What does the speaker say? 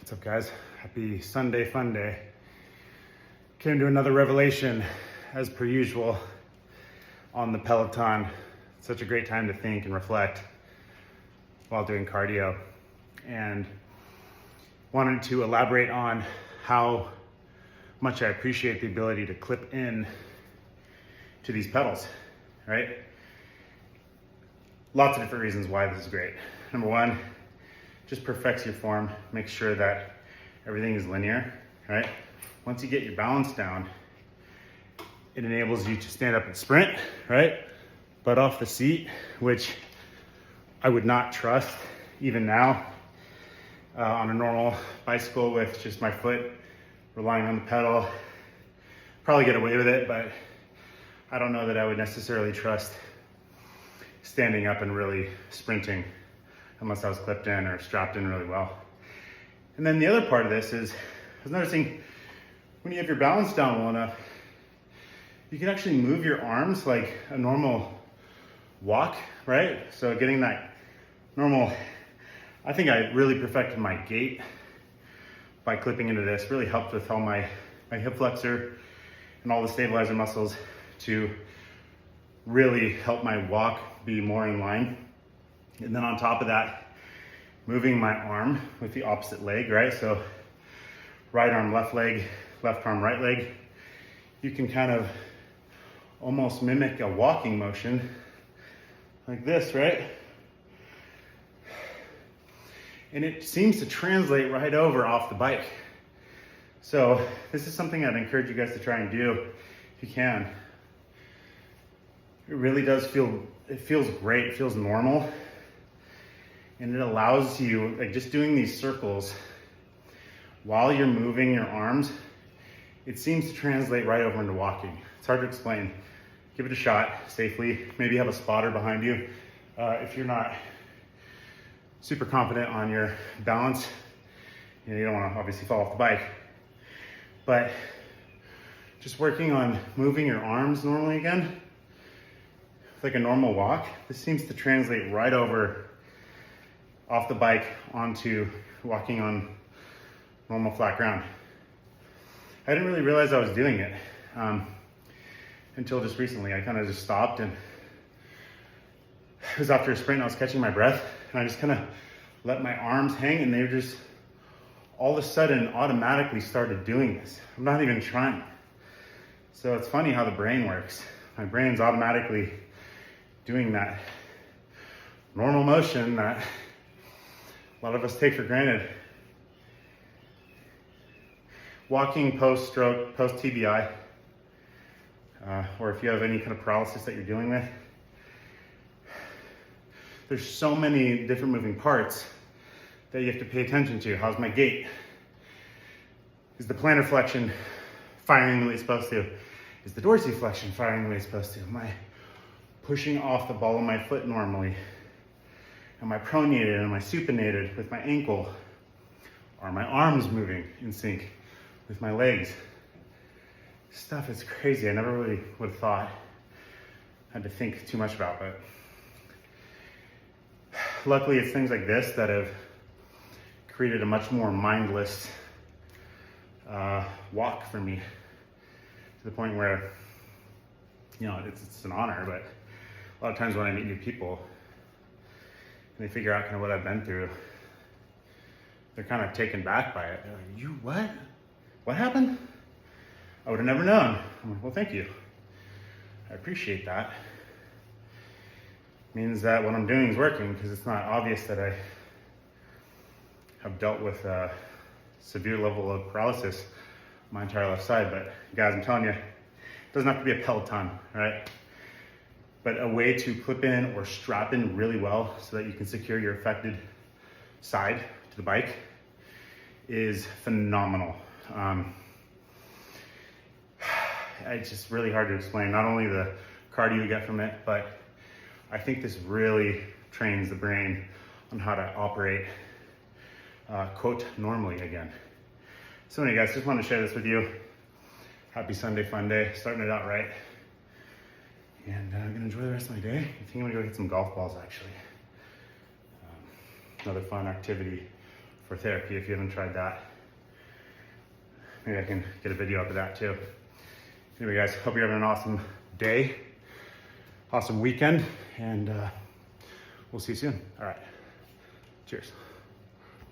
What's up, guys? Happy Sunday, fun day. Came to another revelation, as per usual, on the Peloton. It's such a great time to think and reflect while doing cardio. And wanted to elaborate on how much I appreciate the ability to clip in to these pedals, right? Lots of different reasons why this is great. Number one, just perfects your form, makes sure that everything is linear, right? Once you get your balance down, it enables you to stand up and sprint, right? Butt off the seat, which I would not trust even now on a normal bicycle with just my foot relying on the pedal. Probably get away with it, but I don't know that I would necessarily trust standing up and really sprinting unless I was clipped in or strapped in really well. And then the other part of this is, I was noticing when you have your balance down well enough, you can actually move your arms like a normal walk, right? So getting that normal, I think I really perfected my gait by clipping into this. Really helped with all my hip flexor and all the stabilizer muscles to really help my walk be more in line. And then on top of that, moving my arm with the opposite leg, right? So right arm, left leg, left arm, right leg. You can kind of almost mimic a walking motion like this, right? And it seems to translate right over off the bike. So this is something I'd encourage you guys to try and do if you can. It really does it feels great, it feels normal. And it allows you, like just doing these circles while you're moving your arms, it seems to translate right over into walking. It's hard to explain. Give it a shot safely. Maybe have a spotter behind you. If you're not super confident on your balance, you don't want to obviously fall off the bike. But just working on moving your arms normally again, like a normal walk, this seems to translate right over off the bike onto walking on normal flat ground. I didn't really realize I was doing it until just recently. I kind of just stopped, and it was after a sprint. I was catching my breath, and I just kind of let my arms hang, and they were just all of a sudden automatically started doing this. I'm not even trying. So it's funny how the brain works. My brain's automatically doing that normal motion that a lot of us take for granted. Walking post-stroke, post-TBI, or if you have any kind of paralysis that you're dealing with, there's so many different moving parts that you have to pay attention to. How's my gait? Is the plantar flexion firing the way it's supposed to? Is the dorsiflexion firing the way it's supposed to? Am I pushing off the ball of my foot normally? Am I pronated? Am I supinated with my ankle? Are my arms moving in sync with my legs? Stuff is crazy. I never really would have thought. Had to think too much about, but luckily it's things like this that have created a much more mindless walk for me, to the point where, it's an honor, but a lot of times when I meet new people and they figure out kind of what I've been through, they're kind of taken back by it. They're like, "You what? What happened? I would have never known." I'm like, "Well, thank you. I appreciate that. It means that what I'm doing is working, because it's not obvious that I have dealt with a severe level of paralysis my entire left side." But guys, I'm telling you, it doesn't have to be a Peloton, right? But a way to clip in or strap in really well so that you can secure your affected side to the bike is phenomenal. It's just really hard to explain. Not only the cardio you get from it, but I think this really trains the brain on how to operate, quote, normally again. So anyway, guys, just wanted to share this with you. Happy Sunday, fun day, starting it out right. And I'm gonna enjoy the rest of my day. I think I'm gonna go get some golf balls, actually. Another fun activity for therapy if you haven't tried that. Maybe I can get a video up of that too. Anyway guys, hope you're having an awesome day, awesome weekend, and we'll see you soon. All right, cheers.